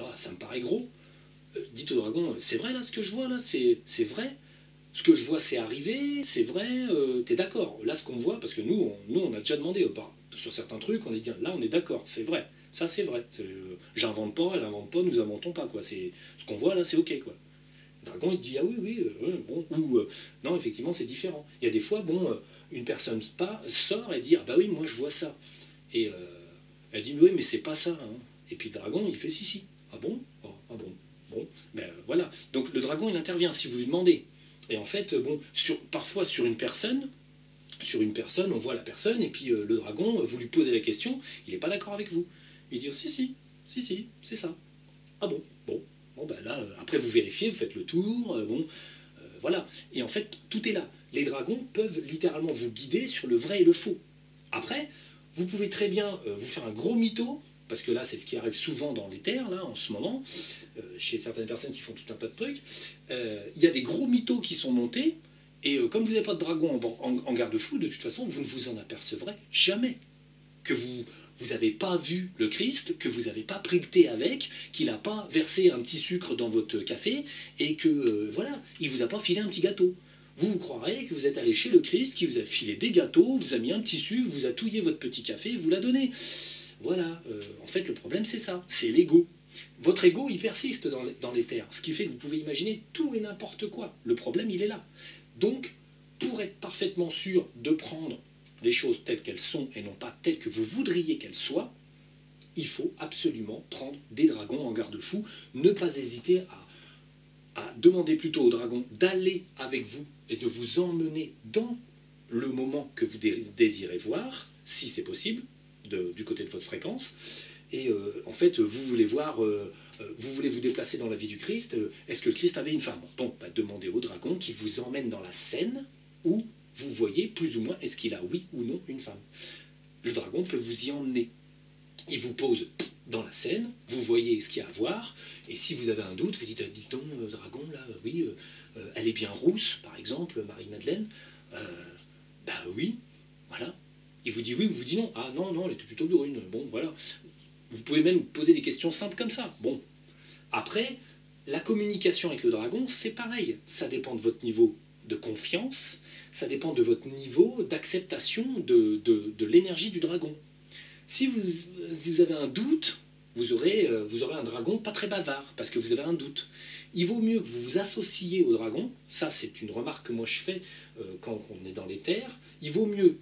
Ah, ça me paraît gros. Dites au dragon, c'est vrai là ce que je vois là, c'est vrai. Ce que je vois c'est arrivé, c'est vrai, t'es d'accord. Là ce qu'on voit, parce que nous on a déjà demandé sur certains trucs, on est dit là on est d'accord, c'est vrai. Ça c'est vrai. J'invente pas, elle invente pas, nous inventons pas quoi. C'est ce qu'on voit là, c'est ok quoi. Le dragon il dit ah oui oui bon ou non effectivement c'est différent. Il y a des fois bon une personne sort et dit ah bah oui moi je vois ça et elle dit oui mais c'est pas ça hein. Et puis le dragon il fait si si ah bon oh, ah bon bon ben voilà donc le dragon il intervient si vous lui demandez et en fait bon parfois sur une personne on voit la personne et puis le dragon vous lui posez la question il n'est pas d'accord avec vous il dit oh, si si si si c'est ça ah bon bon bon ben là après vous vérifiez vous faites le tour bon voilà et en fait tout est là les dragons peuvent littéralement vous guider sur le vrai et le faux après vous pouvez très bien vous faire un gros mytho parce que là c'est ce qui arrive souvent dans les terres là en ce moment chez certaines personnes qui font tout un tas de trucs il y a des gros mythos qui sont montés et comme vous n'avez pas de dragon en garde-fou de toute façon vous ne vous en apercevrez jamais que vous n'avez pas vu le Christ, que vous n'avez pas pris le thé avec, qu'il n'a pas versé un petit sucre dans votre café, et que, voilà, il ne vous a pas filé un petit gâteau. Vous croirez que vous êtes allé chez le Christ, qui vous a filé des gâteaux, vous a mis un petit sucre, vous a touillé votre petit café, et vous l'a donné. Voilà, en fait, le problème, c'est ça, c'est l'ego. Votre ego, il persiste dans les terres, ce qui fait que vous pouvez imaginer tout et n'importe quoi. Le problème, il est là. Donc, pour être parfaitement sûr de prendre les choses telles qu'elles sont et non pas telles que vous voudriez qu'elles soient, il faut absolument prendre des dragons en garde-fou, ne pas hésiter à demander plutôt aux dragons d'aller avec vous et de vous emmener dans le moment que vous désirez voir, si c'est possible, du côté de votre fréquence. Et en fait, vous voulez voir, vous voulez vous déplacer dans la vie du Christ, est-ce que le Christ avait une femme? Bon, bah, demandez au dragon qui vous emmène dans la scène où vous voyez plus ou moins est-ce qu'il a oui ou non une femme. Le dragon peut vous y emmener. Il vous pose dans la scène, vous voyez ce qu'il y a à voir, et si vous avez un doute, vous dites, dites donc, dragon, là, oui, elle est bien rousse, par exemple, Marie-Madeleine, bah oui, voilà. Il vous dit oui, vous dit non, ah non, non, elle était plutôt brune, bon, voilà. Vous pouvez même poser des questions simples comme ça, bon. Après, la communication avec le dragon, c'est pareil, ça dépend de votre niveau de confiance, ça dépend de votre niveau d'acceptation de l'énergie du dragon. Si vous avez un doute, vous aurez un dragon pas très bavard, parce que vous avez un doute. Il vaut mieux que vous vous associez au dragon, ça c'est une remarque que moi je fais quand on est dans les terres, il vaut mieux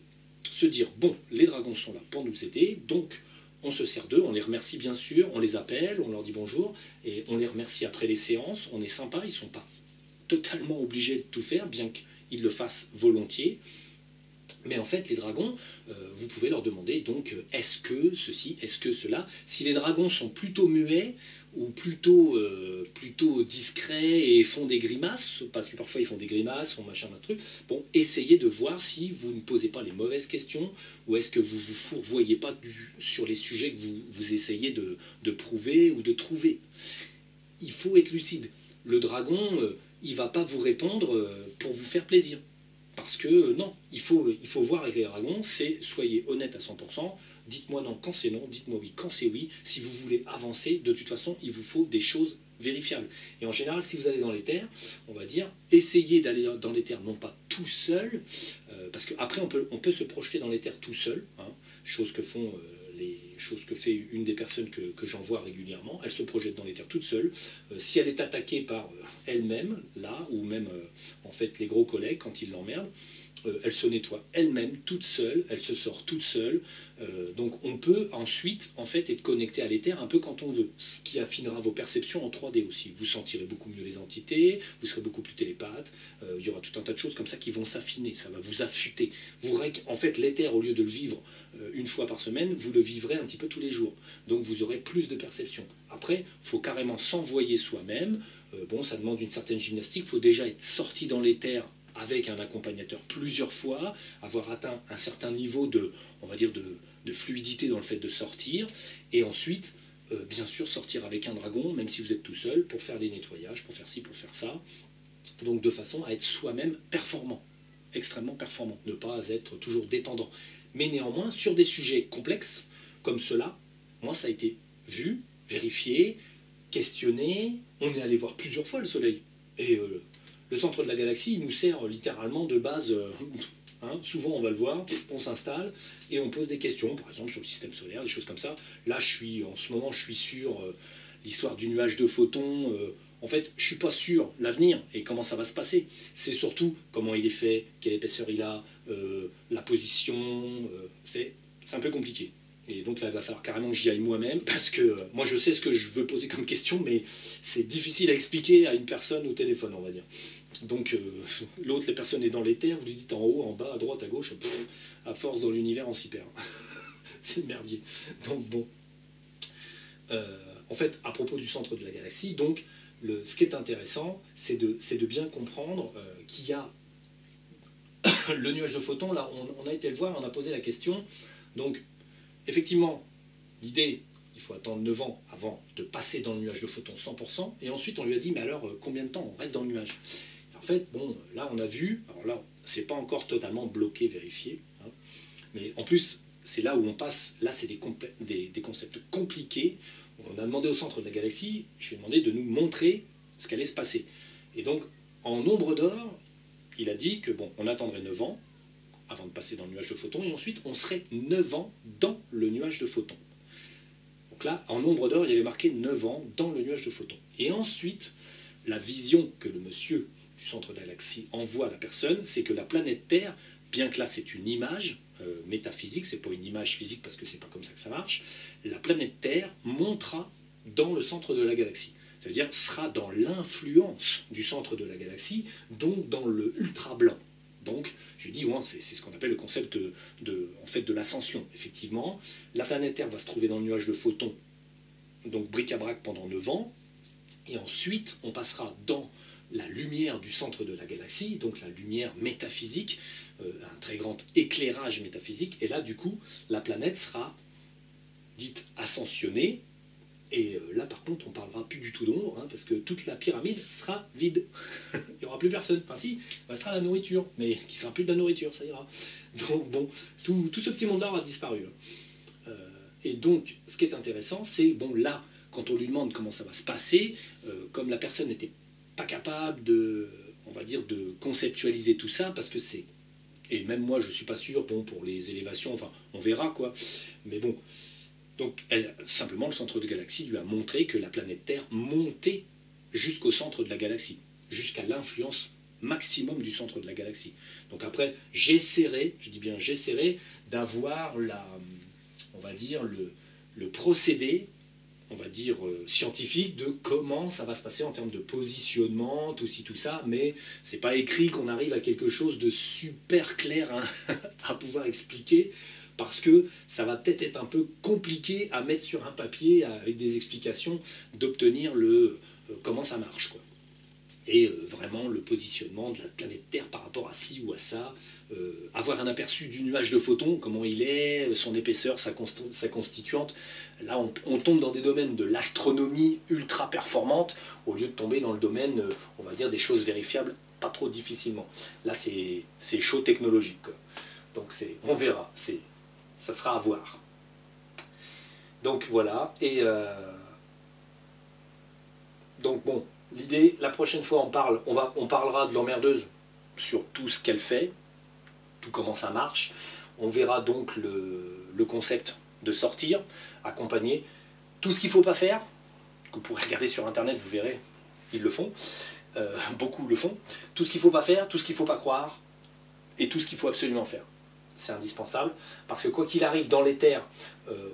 se dire, bon, les dragons sont là pour nous aider, donc on se sert d'eux, on les remercie bien sûr, on les appelle, on leur dit bonjour, et on les remercie après les séances, on est sympa, ils ne sont pas totalement obligés de tout faire, bien qu'ils le fassent volontiers. Mais en fait, les dragons, vous pouvez leur demander donc est-ce que ceci, est-ce que cela. Si les dragons sont plutôt muets ou plutôt discrets et font des grimaces, parce que parfois ils font des grimaces, font machin, un truc, bon, essayez de voir si vous ne posez pas les mauvaises questions ou est-ce que vous vous fourvoyez pas sur les sujets que vous essayez de prouver ou de trouver. Il faut être lucide. Le dragon, il ne va pas vous répondre pour vous faire plaisir. Parce que non, il faut voir avec les dragons, c'est soyez honnête à 100%, dites-moi non quand c'est non, dites-moi oui quand c'est oui. Si vous voulez avancer, de toute façon, il vous faut des choses vérifiables. Et en général, si vous allez dans les terres, on va dire, essayez d'aller dans les terres, non pas tout seul, parce qu'après, on peut se projeter dans les terres tout seul, hein, chose que fait une des personnes que j'envoie régulièrement. Elle se projette dans les terres toute seule. Si elle est attaquée par elle-même, là, ou même en fait les gros collègues quand ils l'emmerdent, elle se nettoie elle-même, toute seule, elle se sort toute seule. Donc on peut ensuite en fait être connecté à l'éther un peu quand on veut, ce qui affinera vos perceptions en 3D aussi. Vous sentirez beaucoup mieux les entités, vous serez beaucoup plus télépathe, il y aura tout un tas de choses comme ça qui vont s'affiner, ça va vous affûter. En fait l'éther, au lieu de le vivre une fois par semaine, vous le vivrez un petit peu tous les jours. Donc vous aurez plus de perception. Après, il faut carrément s'envoyer soi-même. Bon, ça demande une certaine gymnastique, il faut déjà être sorti dans l'éther avec un accompagnateur plusieurs fois, avoir atteint un certain niveau on va dire de fluidité dans le fait de sortir, et ensuite, bien sûr, sortir avec un dragon, même si vous êtes tout seul, pour faire les nettoyages, pour faire ci, pour faire ça, donc de façon à être soi-même performant, extrêmement performant, ne pas être toujours dépendant. Mais néanmoins, sur des sujets complexes, comme cela, moi ça a été vu, vérifié, questionné, on est allé voir plusieurs fois le Soleil. Et le centre de la galaxie, il nous sert littéralement de base. Hein, souvent, on va le voir, on s'installe et on pose des questions, par exemple sur le système solaire, des choses comme ça. Là, en ce moment, je suis sur l'histoire du nuage de photons. En fait, je ne suis pas sûr l'avenir et comment ça va se passer. C'est surtout comment il est fait, quelle épaisseur il a, la position. C'est un peu compliqué. Et donc là, il va falloir carrément que j'y aille moi-même, parce que moi, je sais ce que je veux poser comme question, mais c'est difficile à expliquer à une personne au téléphone, on va dire. Donc l'autre, la personne est dans l'éther, vous lui dites en haut, en bas, à droite, à gauche, à force dans l'univers, on s'y perd. C'est le merdier. Donc bon. En fait, à propos du centre de la galaxie, donc, ce qui est intéressant, c'est de bien comprendre qu'il y a le nuage de photons. Là, on a été le voir, on a posé la question. Donc, effectivement, l'idée, il faut attendre 9 ans avant de passer dans le nuage de photons 100%. Et ensuite, on lui a dit, mais alors, combien de temps on reste dans le nuage? En fait, bon, là, on a vu, alors là, c'est pas encore totalement bloqué, vérifié, hein, mais en plus, c'est là où on passe, là, c'est des concepts compliqués. On a demandé au centre de la galaxie, je lui ai demandé de nous montrer ce qu'allait se passer. Et donc, en nombre d'or, il a dit que, bon, on attendrait 9 ans avant de passer dans le nuage de photons, et ensuite, on serait 9 ans dans le nuage de photons. Donc là, en nombre d'or, il y avait marqué 9 ans dans le nuage de photons. Et ensuite, la vision que le monsieur du centre de la galaxie envoie à la personne, c'est que la planète Terre, bien que là c'est une image métaphysique, c'est pas une image physique parce que c'est pas comme ça que ça marche, la planète Terre montera dans le centre de la galaxie. C'est-à-dire sera dans l'influence du centre de la galaxie, donc dans le ultra blanc. Donc, je dis, ouais, c'est ce qu'on appelle le concept en fait, de l'ascension. Effectivement, la planète Terre va se trouver dans le nuage de photons, donc bric-à-brac pendant 9 ans, et ensuite on passera dans la lumière du centre de la galaxie, donc la lumière métaphysique, un très grand éclairage métaphysique, et là du coup la planète sera dite ascensionnée, et là par contre on ne parlera plus du tout d'ombre, hein, parce que toute la pyramide sera vide, il n'y aura plus personne, enfin si, il restera la nourriture, mais qui sera plus de la nourriture, ça ira. Donc bon, tout ce petit monde-là aura disparu. Et donc ce qui est intéressant, c'est, bon là, quand on lui demande comment ça va se passer, comme la personne n'était pas capable de, on va dire, de conceptualiser tout ça, parce que c'est, et même moi je suis pas sûr, bon, pour les élévations, enfin on verra quoi, mais bon, donc simplement le centre de galaxie lui a montré que la planète Terre montait jusqu'au centre de la galaxie, jusqu'à l'influence maximum du centre de la galaxie. Donc après, j'essaierai, je dis bien j'essaierai, d'avoir on va dire le procédé, on va dire scientifique, de comment ça va se passer en termes de positionnement, tout ci, tout ça, mais c'est pas écrit qu'on arrive à quelque chose de super clair, hein, à pouvoir expliquer, parce que ça va peut-être être un peu compliqué à mettre sur un papier avec des explications, d'obtenir comment ça marche, quoi. Et vraiment le positionnement de la planète Terre par rapport à ci ou à ça, avoir un aperçu du nuage de photons, comment il est, son épaisseur, sa constituante. Là, on tombe dans des domaines de l'astronomie ultra performante, au lieu de tomber dans le domaine, on va dire, des choses vérifiables pas trop difficilement. Là, c'est chaud technologique, quoi. Donc on verra, ça sera à voir. Donc voilà, et donc bon, l'idée, la prochaine fois on parlera de l'emmerdeuse sur tout ce qu'elle fait, tout comment ça marche. On verra donc le concept de sortir, accompagner, tout ce qu'il ne faut pas faire, que vous pourrez regarder sur internet, vous verrez, ils le font, beaucoup le font, tout ce qu'il ne faut pas faire, tout ce qu'il ne faut pas croire, et tout ce qu'il faut absolument faire. C'est indispensable, parce que quoi qu'il arrive dans l'éther,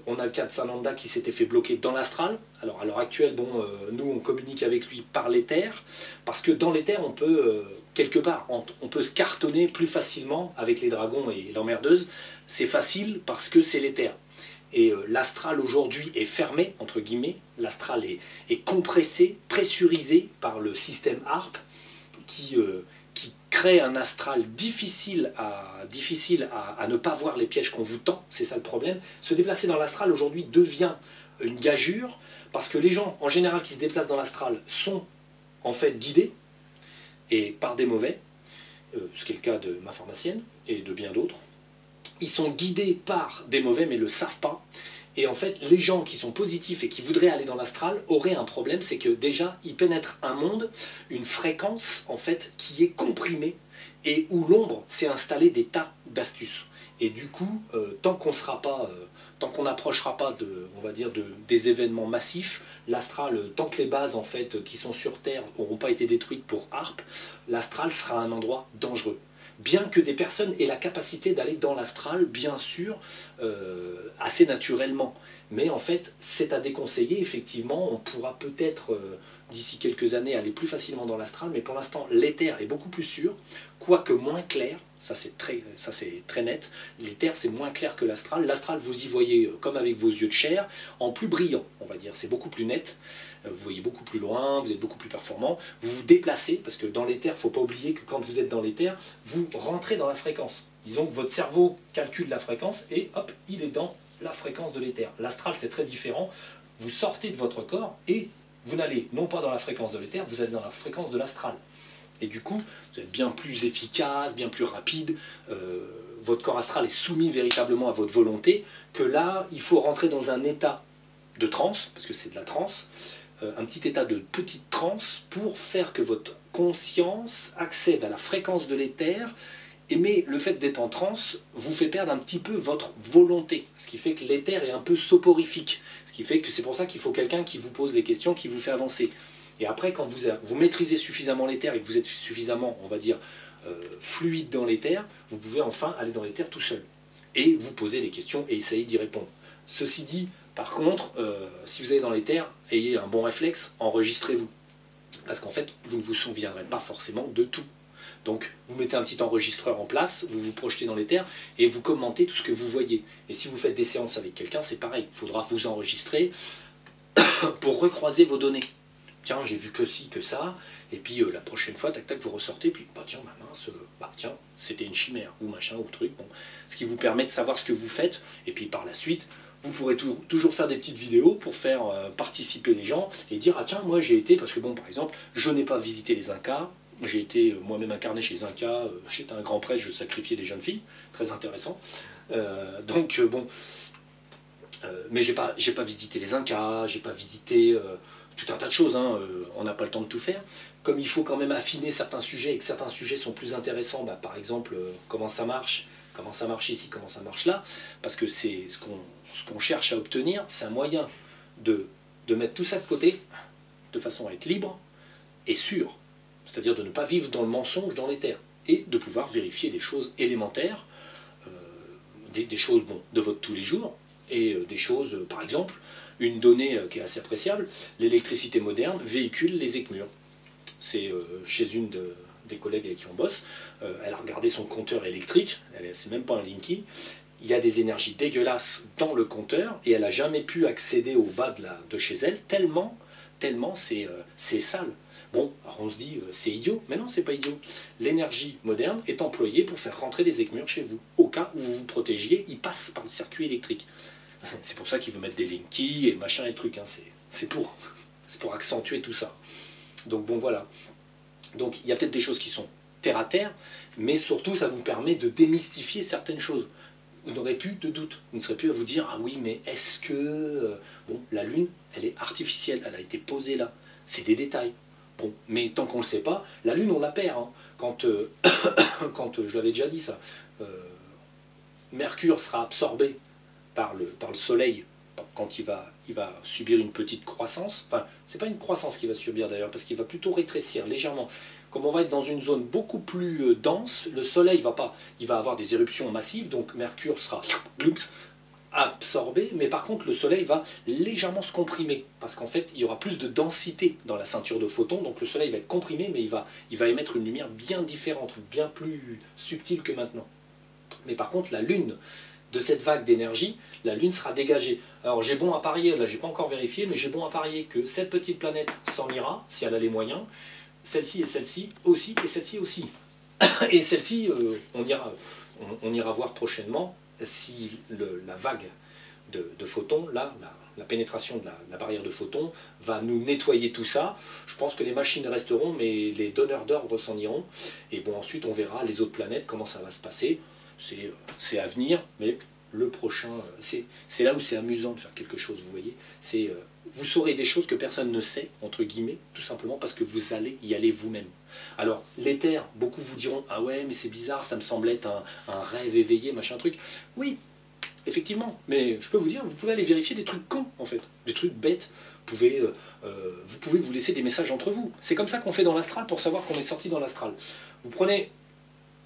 on a le cas de Sananda qui s'était fait bloquer dans l'astral. Alors à l'heure actuelle, bon, nous on communique avec lui par l'éther, parce que dans l'éther on peut, quelque part, on peut se cartonner plus facilement avec les dragons et l'emmerdeuse. C'est facile parce que c'est l'éther. Et l'astral aujourd'hui est fermé, entre guillemets, l'astral est compressé, pressurisé par le système HARP, qui crée un astral difficile à ne pas voir les pièges qu'on vous tend, c'est ça le problème. Se déplacer dans l'astral aujourd'hui devient une gageure, parce que les gens en général qui se déplacent dans l'astral sont en fait guidés, et par des mauvais, ce qui est le cas de ma pharmacienne et de bien d'autres. Ils sont guidés par des mauvais mais ne le savent pas, Et en fait, les gens qui sont positifs et qui voudraient aller dans l'astral auraient un problème, c'est que déjà, ils pénètrent un monde, une fréquence en fait qui est comprimée et où l'ombre s'est installée des tas d'astuces. Et du coup, tant qu'on sera pas, tant qu'on n'approchera pas on va dire des événements massifs, l'astral, tant que les bases en fait qui sont sur Terre n'auront pas été détruites pour HAARP, l'astral sera un endroit dangereux. Bien que des personnes aient la capacité d'aller dans l'astral, bien sûr, assez naturellement. Mais en fait, c'est à déconseiller, effectivement, on pourra peut-être, d'ici quelques années, aller plus facilement dans l'astral, mais pour l'instant, l'éther est beaucoup plus sûr, quoique moins clair, ça c'est très net, l'éther c'est moins clair que l'astral. L'astral, vous y voyez, comme avec vos yeux de chair, en plus brillant, on va dire, c'est beaucoup plus net. Vous voyez beaucoup plus loin, vous êtes beaucoup plus performant, vous vous déplacez, parce que dans l'éther, il ne faut pas oublier que quand vous êtes dans l'éther, vous rentrez dans la fréquence. Disons que votre cerveau calcule la fréquence et hop, il est dans la fréquence de l'éther. L'astral, c'est très différent. Vous sortez de votre corps et vous n'allez non pas dans la fréquence de l'éther, vous allez dans la fréquence de l'astral. Et du coup, vous êtes bien plus efficace, bien plus rapide. Votre corps astral est soumis véritablement à votre volonté, que là, il faut rentrer dans un état de transe, parce que c'est de la transe, un petit état de petite transe pour faire que votre conscience accède à la fréquence de l'éther, mais le fait d'être en transe vous fait perdre un petit peu votre volonté, ce qui fait que l'éther est un peu soporifique, ce qui fait que c'est pour ça qu'il faut quelqu'un qui vous pose des questions, qui vous fait avancer. Et après, quand vous maîtrisez suffisamment l'éther et que vous êtes suffisamment, on va dire, fluide dans l'éther, vous pouvez enfin aller dans l'éther tout seul. Et vous poser des questions et essayer d'y répondre. Ceci dit, par contre, si vous allez dans l'éther, ayez un bon réflexe, enregistrez-vous. Parce qu'en fait, vous ne vous souviendrez pas forcément de tout. Donc, vous mettez un petit enregistreur en place, vous vous projetez dans l'éther et vous commentez tout ce que vous voyez. Et si vous faites des séances avec quelqu'un, c'est pareil. Il faudra vous enregistrer pour recroiser vos données. Tiens, j'ai vu que ci, que ça, et puis la prochaine fois, tac, tac, vous ressortez, puis bah tiens, ma mince, bah tiens, c'était une chimère, ou machin, ou truc. Bon. Ce qui vous permet de savoir ce que vous faites, et puis par la suite, vous pourrez toujours faire des petites vidéos pour faire participer les gens, et dire, ah tiens, moi j'ai été, parce que bon, par exemple, je n'ai pas visité les Incas, j'ai été moi-même incarné chez les Incas, j'étais un grand prêtre, je sacrifiais des jeunes filles, très intéressant. Bon, mais j'ai pas visité les Incas, j'ai pas visité tout un tas de choses, hein, on n'a pas le temps de tout faire. Comme il faut quand même affiner certains sujets et que certains sujets sont plus intéressants, bah, par exemple, comment ça marche ici, comment ça marche là, parce que c'est ce qu'on cherche à obtenir, c'est un moyen de mettre tout ça de côté, de façon à être libre et sûr, c'est-à-dire de ne pas vivre dans le mensonge, dans l'éther, et de pouvoir vérifier des choses élémentaires, des choses bon, de votre tous les jours, et des choses, par exemple, une donnée qui est assez appréciable, l'électricité moderne véhicule les écmures. C'est chez une des collègues avec qui on bosse, elle a regardé son compteur électrique, c'est même pas un Linky, il y a des énergies dégueulasses dans le compteur, et elle n'a jamais pu accéder au bas de chez elle, tellement c'est sale. Bon, alors on se dit, c'est idiot, mais non, c'est pas idiot. L'énergie moderne est employée pour faire rentrer des écmures chez vous. Au cas où vous vous protégiez, ils passent par le circuit électrique. C'est pour ça qu'il veut mettre des Linky et machin et trucs, hein. C'est pour accentuer tout ça. Donc bon, voilà. Donc il y a peut-être des choses qui sont terre à terre, mais surtout ça vous permet de démystifier certaines choses. Vous n'aurez plus de doute. Vous ne serez plus à vous dire, ah oui, mais est-ce que... Bon, la Lune, elle est artificielle, elle a été posée là. C'est des détails. Bon, mais tant qu'on ne le sait pas, la Lune, on la perd. Hein. Quand je l'avais déjà dit ça, Mercure sera absorbé par le Soleil quand il va subir une petite croissance. Enfin, c'est pas une croissance qu'il va subir d'ailleurs, parce qu'il va plutôt rétrécir légèrement. Comme on va être dans une zone beaucoup plus dense, le Soleil il va avoir des éruptions massives, donc Mercure sera absorbé, mais par contre le Soleil va légèrement se comprimer, parce qu'en fait il y aura plus de densité dans la ceinture de photons, donc le Soleil va être comprimé, mais il va émettre une lumière bien différente, bien plus subtile que maintenant. Mais par contre la Lune, de cette vague d'énergie, la Lune sera dégagée. Alors j'ai bon à parier, là j'ai pas encore vérifié, mais j'ai bon à parier que cette petite planète s'en ira, si elle a les moyens, celle-ci et celle-ci aussi, et celle-ci aussi. Et celle-ci, on ira voir prochainement si la vague de photons, là, la pénétration de la barrière de photons, va nous nettoyer tout ça. Je pense que les machines resteront, mais les donneurs d'ordre s'en iront. Et bon, ensuite on verra les autres planètes, comment ça va se passer. C'est à venir, mais le prochain, c'est là où c'est amusant de faire quelque chose, vous voyez. Vous saurez des choses que personne ne sait, entre guillemets, tout simplement parce que vous allez y aller vous-même. Alors, l'éther, beaucoup vous diront, ah ouais, mais c'est bizarre, ça me semble être un rêve éveillé, machin truc. Oui, effectivement, mais je peux vous dire, vous pouvez aller vérifier des trucs cons, en fait, des trucs bêtes. Vous pouvez vous laisser des messages entre vous. C'est comme ça qu'on fait dans l'astral pour savoir qu'on est sorti dans l'astral. Vous prenez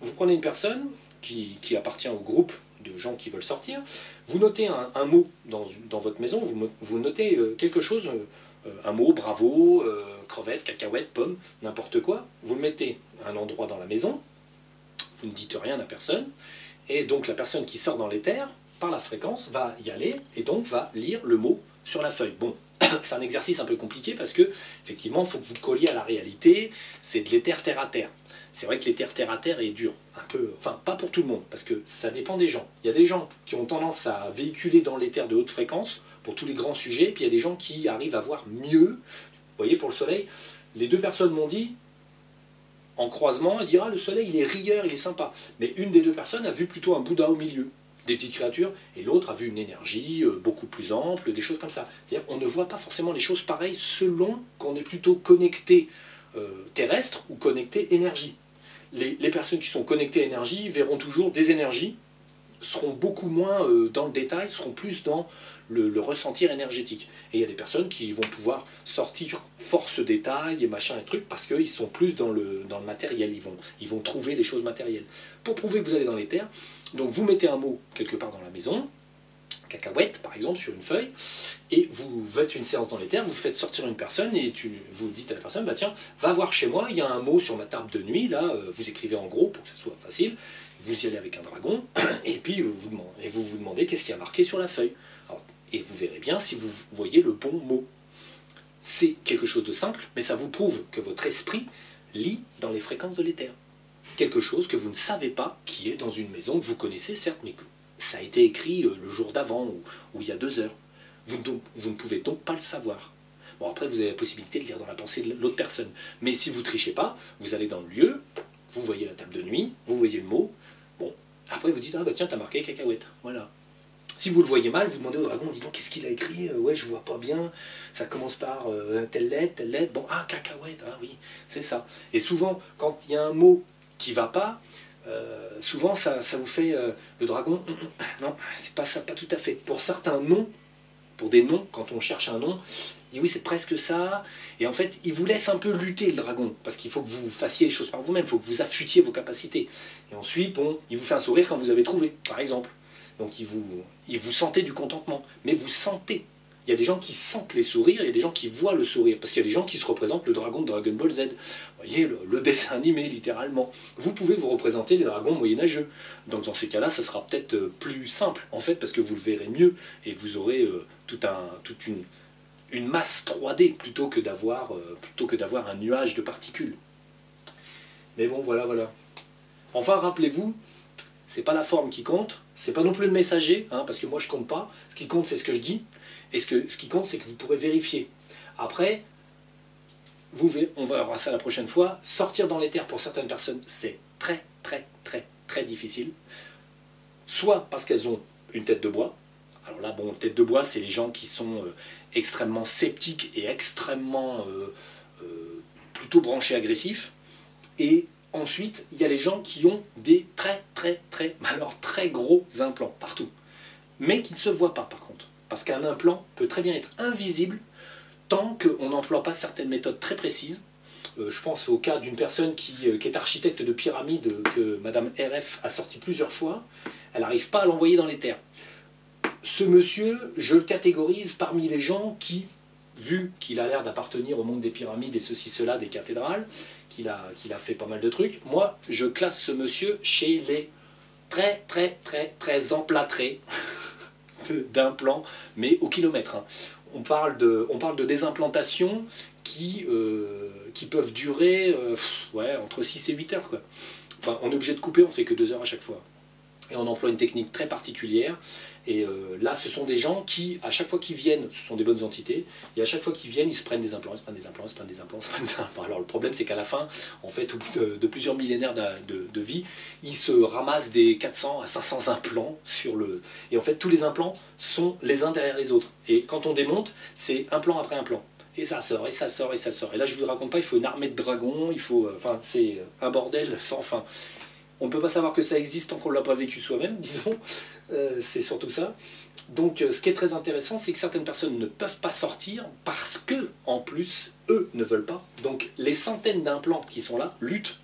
une personne qui appartient au groupe de gens qui veulent sortir, vous notez un mot dans votre maison, vous notez quelque chose, un mot, bravo, crevette, cacahuète, pomme, n'importe quoi, vous le mettez à un endroit dans la maison, vous ne dites rien à personne, et donc la personne qui sort dans l'éther, par la fréquence, va y aller, et donc va lire le mot sur la feuille. Bon, c'est un exercice un peu compliqué parce que, effectivement, il faut que vous colliez à la réalité, c'est de l'éther terre à terre. C'est vrai que l'éther terre à terre est dur, un peu, enfin pas pour tout le monde, parce que ça dépend des gens. Il y a des gens qui ont tendance à véhiculer dans l'éther de haute fréquence pour tous les grands sujets, puis il y a des gens qui arrivent à voir mieux. Vous voyez, pour le soleil, les deux personnes m'ont dit, en croisement, elle dira, le soleil il est rieur, il est sympa. Mais une des deux personnes a vu plutôt un Bouddha au milieu, des petites créatures, et l'autre a vu une énergie beaucoup plus ample, des choses comme ça. C'est-à-dire qu'on ne voit pas forcément les choses pareilles selon qu'on est plutôt connecté terrestre ou connecté énergie. Les personnes qui sont connectées à énergie verront toujours des énergies, seront beaucoup moins dans le détail, seront plus dans le ressentir énergétique. Et il y a des personnes qui vont pouvoir sortir force détail et machin et trucs parce qu'ils sont plus dans le matériel, ils vont trouver les choses matérielles. Pour prouver que vous allez dans l'éther, donc vous mettez un mot quelque part dans la maison, cacahuète par exemple sur une feuille, et vous faites une séance dans l'éther, vous faites sortir une personne et vous dites à la personne, bah tiens, va voir chez moi, il y a un mot sur ma table de nuit, là, vous écrivez en gros pour que ce soit facile, vous y allez avec un dragon, et puis vous vous demandez qu'est-ce qui a marqué sur la feuille. Alors, et vous verrez bien si vous voyez le bon mot. C'est quelque chose de simple, mais ça vous prouve que votre esprit lit dans les fréquences de l'éther. Quelque chose que vous ne savez pas qui est dans une maison que vous connaissez, certes, mais que ça a été écrit le jour d'avant ou il y a 2 heures. Vous ne pouvez donc pas le savoir. Bon, après, vous avez la possibilité de lire dans la pensée de l'autre personne. Mais si vous ne trichez pas, vous allez dans le lieu, vous voyez la table de nuit, vous voyez le mot. Bon, après, vous dites, ah bah tiens, t'as marqué cacahuète. Voilà. Si vous le voyez mal, vous demandez au dragon, dis donc, qu'est-ce qu'il a écrit? Ouais, je vois pas bien. Ça commence par telle lettre, telle lettre. Bon, ah, cacahuète, ah oui, c'est ça. Et souvent, quand il y a un mot qui va pas, souvent ça vous fait le dragon, non, c'est pas ça, pas tout à fait. Pour certains noms, pour des noms, quand on cherche un nom, il dit oui, c'est presque ça. Et en fait, il vous laisse un peu lutter le dragon, parce qu'il faut que vous fassiez les choses par vous-même, il faut que vous affûtiez vos capacités. Et ensuite, bon, il vous fait un sourire quand vous avez trouvé, par exemple. Donc il vous sentez du contentement, mais vous sentez. Il y a des gens qui sentent les sourires, il y a des gens qui voient le sourire, parce qu'il y a des gens qui se représentent le dragon de Dragon Ball Z. Vous voyez, le dessin animé, littéralement. Vous pouvez vous représenter les dragons moyenâgeux. Donc dans ces cas-là, ça sera peut-être plus simple, en fait, parce que vous le verrez mieux, et vous aurez toute une masse 3D, plutôt que d'avoir un nuage de particules. Mais bon, voilà, voilà. Enfin, rappelez-vous, c'est pas la forme qui compte, c'est pas non plus le messager, hein, parce que moi je compte pas. Ce qui compte, c'est ce que je dis. Et ce qui compte, c'est que vous pourrez vérifier. Après, on va voir ça la prochaine fois. Sortir dans l'éther pour certaines personnes, c'est très, très, très, très difficile. Soit parce qu'elles ont une tête de bois. Alors là, bon, tête de bois, c'est les gens qui sont extrêmement sceptiques et extrêmement plutôt branchés agressifs. Et ensuite, il y a les gens qui ont des très, très, très, alors très gros implants partout. Mais qui ne se voient pas, par contre. Parce qu'un implant peut très bien être invisible tant qu'on n'emploie pas certaines méthodes très précises. Je pense au cas d'une personne qui est architecte de pyramide que Madame RF a sorti plusieurs fois. Elle n'arrive pas à l'envoyer dans l'éther. Ce monsieur, je le catégorise parmi les gens qui, vu qu'il a l'air d'appartenir au monde des pyramides et ceci, cela, des cathédrales, qu'il a fait pas mal de trucs, moi, je classe ce monsieur chez les très, très, très, très emplâtrés d'implants, mais au kilomètre. Hein. On parle de désimplantations qui peuvent durer ouais, entre 6 et 8 heures. Quoi. Enfin, on est obligé de couper, on ne fait que 2 heures à chaque fois. Et on emploie une technique très particulière. Et là, ce sont des gens qui, à chaque fois qu'ils viennent, ce sont des bonnes entités, et à chaque fois qu'ils viennent, ils se prennent des implants, ils se prennent des implants, ils se prennent des implants, ils se prennent des implants. Alors le problème, c'est qu'à la fin, en fait, au bout de plusieurs millénaires de vie, ils se ramassent des 400 à 500 implants sur le... Et en fait, tous les implants sont les uns derrière les autres. Et quand on démonte, c'est implant après implant. Et ça sort, et ça sort, et ça sort. Et là, je ne vous raconte pas, il faut une armée de dragons, il faut... Enfin, c'est un bordel sans fin. On ne peut pas savoir que ça existe tant qu'on ne l'a pas vécu soi-même, disons. C'est surtout ça. Donc ce qui est très intéressant, c'est que certaines personnes ne peuvent pas sortir parce que, en plus, eux ne veulent pas. Donc les centaines d'implants qui sont là luttent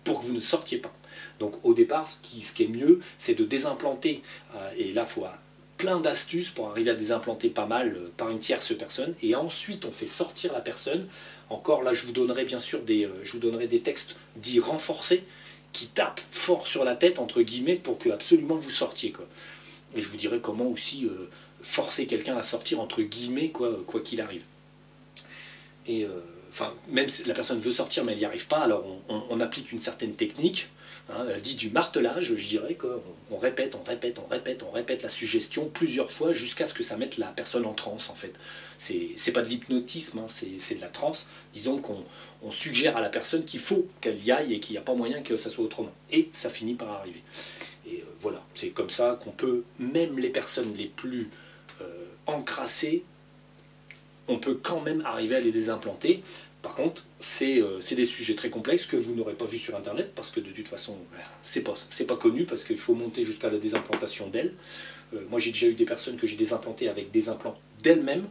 pour que vous ne sortiez pas. Donc au départ, ce qui est mieux, c'est de désimplanter. Et là, il faut plein d'astuces pour arriver à désimplanter pas mal par une tierce personne. Et ensuite, on fait sortir la personne. Encore là, je vous donnerai bien sûr des textes dits renforcés, qui tape fort sur la tête, entre guillemets, pour que absolument vous sortiez, quoi. Et je vous dirai comment aussi forcer quelqu'un à sortir, entre guillemets, quoi qu'il arrive. Et enfin, même si la personne veut sortir, mais elle n'y arrive pas, alors on applique une certaine technique, hein, dit du martelage, je dirais, quoi. On répète, on répète, on répète, on répète la suggestion plusieurs fois jusqu'à ce que ça mette la personne en transe, en fait. C'est pas de l'hypnotisme, hein, c'est de la transe. Disons qu'on suggère à la personne qu'il faut qu'elle y aille et qu'il n'y a pas moyen que ça soit autrement. Et ça finit par arriver. Et voilà, c'est comme ça qu'on peut, même les personnes les plus encrassées, on peut quand même arriver à les désimplanter. Par contre, c'est des sujets très complexes que vous n'aurez pas vu sur Internet, parce que de toute façon, c'est pas connu, parce qu'il faut monter jusqu'à la désimplantation d'elles. Moi, j'ai déjà eu des personnes que j'ai désimplantées avec des implants d'elles-mêmes,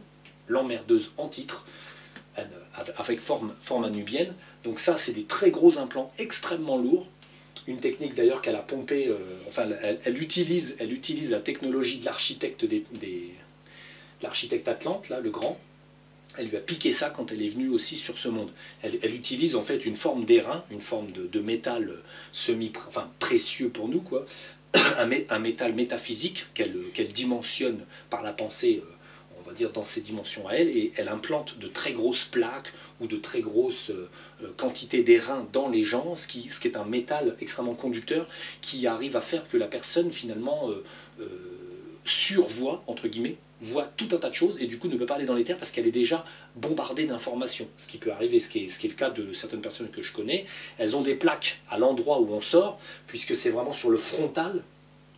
l'emmerdeuse en titre, avec forme anubienne. Donc ça, c'est des très gros implants extrêmement lourds. Une technique d'ailleurs qu'elle a pompée, enfin elle utilise la technologie de l'architecte l'architecte Atlante, là, le grand. Elle lui a piqué ça quand elle est venue aussi sur ce monde. Elle utilise en fait une forme d'airain, une forme de métal précieux pour nous, quoi. Un métal métaphysique qu'elle dimensionne par la pensée, on va dire dans ses dimensions à elle, et elle implante de très grosses plaques ou de très grosses quantités d'airain dans les gens, ce qui est un métal extrêmement conducteur qui arrive à faire que la personne finalement survoit, entre guillemets, voit tout un tas de choses et du coup ne peut pas aller dans les terres parce qu'elle est déjà bombardée d'informations. Ce qui peut arriver, ce qui est le cas de certaines personnes que je connais, elles ont des plaques à l'endroit où on sort, puisque c'est vraiment sur le frontal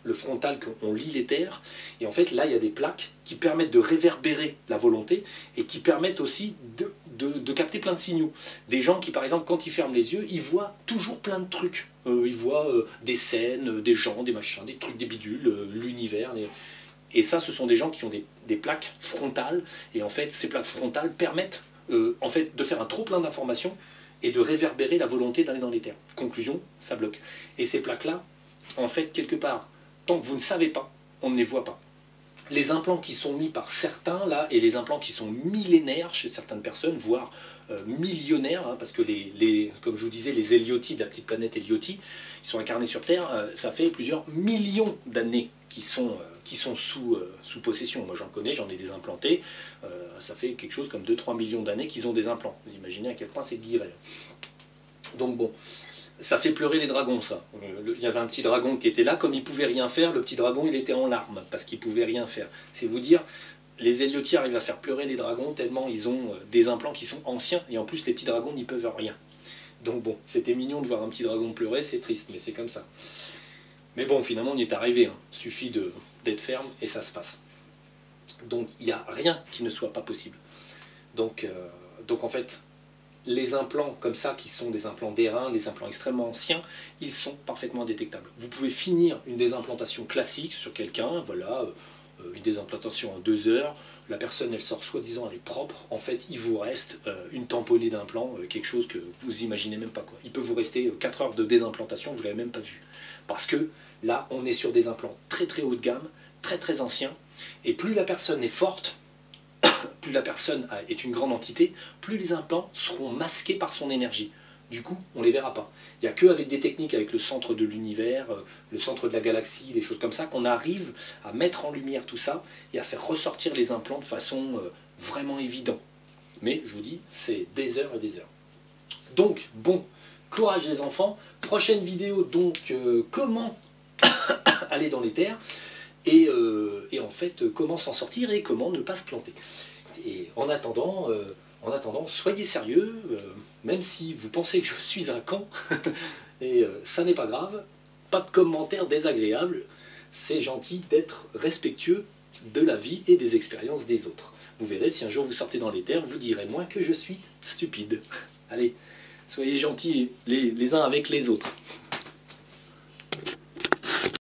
qu'on lit les terres, et en fait là il y a des plaques qui permettent de réverbérer la volonté et qui permettent aussi de capter plein de signaux. Des gens qui par exemple quand ils ferment les yeux, ils voient toujours plein de trucs. Ils voient des scènes, des gens, des machins, des trucs, des bidules, l'univers. Et ça, ce sont des gens qui ont des plaques frontales, et en fait, ces plaques frontales permettent en fait, de faire un trop plein d'informations et de réverbérer la volonté d'aller dans les terres. Conclusion, ça bloque. Et ces plaques-là, en fait, quelque part, tant que vous ne savez pas, on ne les voit pas. Les implants qui sont mis par certains, là, et les implants qui sont millénaires chez certaines personnes, voire millionnaires, hein, parce que comme je vous disais, les Héliotis, de la petite planète Héliotis, ils sont incarnés sur Terre, ça fait plusieurs millions d'années qui sont sous possession. Moi j'en connais, j'en ai des implantés, ça fait quelque chose comme 2-3 millions d'années qu'ils ont des implants. Vous imaginez à quel point c'est guiré. Donc bon, ça fait pleurer les dragons, ça. Il y avait un petit dragon qui était là, comme il ne pouvait rien faire, le petit dragon il était en larmes, parce qu'il ne pouvait rien faire. C'est vous dire, les Héliotis arrivent à faire pleurer les dragons tellement ils ont des implants qui sont anciens, et en plus les petits dragons n'y peuvent rien. Donc bon, c'était mignon de voir un petit dragon pleurer, c'est triste, mais c'est comme ça. Mais bon, finalement on y est arrivé, hein. Suffit d'être ferme et ça se passe. Donc il n'y a rien qui ne soit pas possible. Donc en fait, les implants comme ça, qui sont des implants d'airain, des implants extrêmement anciens, ils sont parfaitement détectables. Vous pouvez finir une désimplantation classique sur quelqu'un, voilà, une désimplantation en 2 heures, la personne elle sort soi-disant elle est propre, en fait il vous reste une tamponnée d'implants, quelque chose que vous imaginez même pas, quoi. Il peut vous rester 4 heures de désimplantation, vous ne l'avez même pas vu. Parce que là on est sur des implants très très haut de gamme, très très anciens, et plus la personne est forte, plus la personne est une grande entité, plus les implants seront masqués par son énergie. Du coup, on ne les verra pas. Il n'y a qu'avec des techniques, avec le centre de l'univers, le centre de la galaxie, des choses comme ça, qu'on arrive à mettre en lumière tout ça et à faire ressortir les implants de façon vraiment évidente. Mais, je vous dis, c'est des heures et des heures. Donc, bon, courage les enfants. Prochaine vidéo, donc, comment aller dans les terres. et en fait comment s'en sortir et comment ne pas se planter. Et en attendant, soyez sérieux, même si vous pensez que je suis un camp, et ça n'est pas grave, pas de commentaires désagréables, c'est gentil d'être respectueux de la vie et des expériences des autres. Vous verrez, si un jour vous sortez dans l'éther, vous direz moins que je suis stupide. Allez, soyez gentils les uns avec les autres.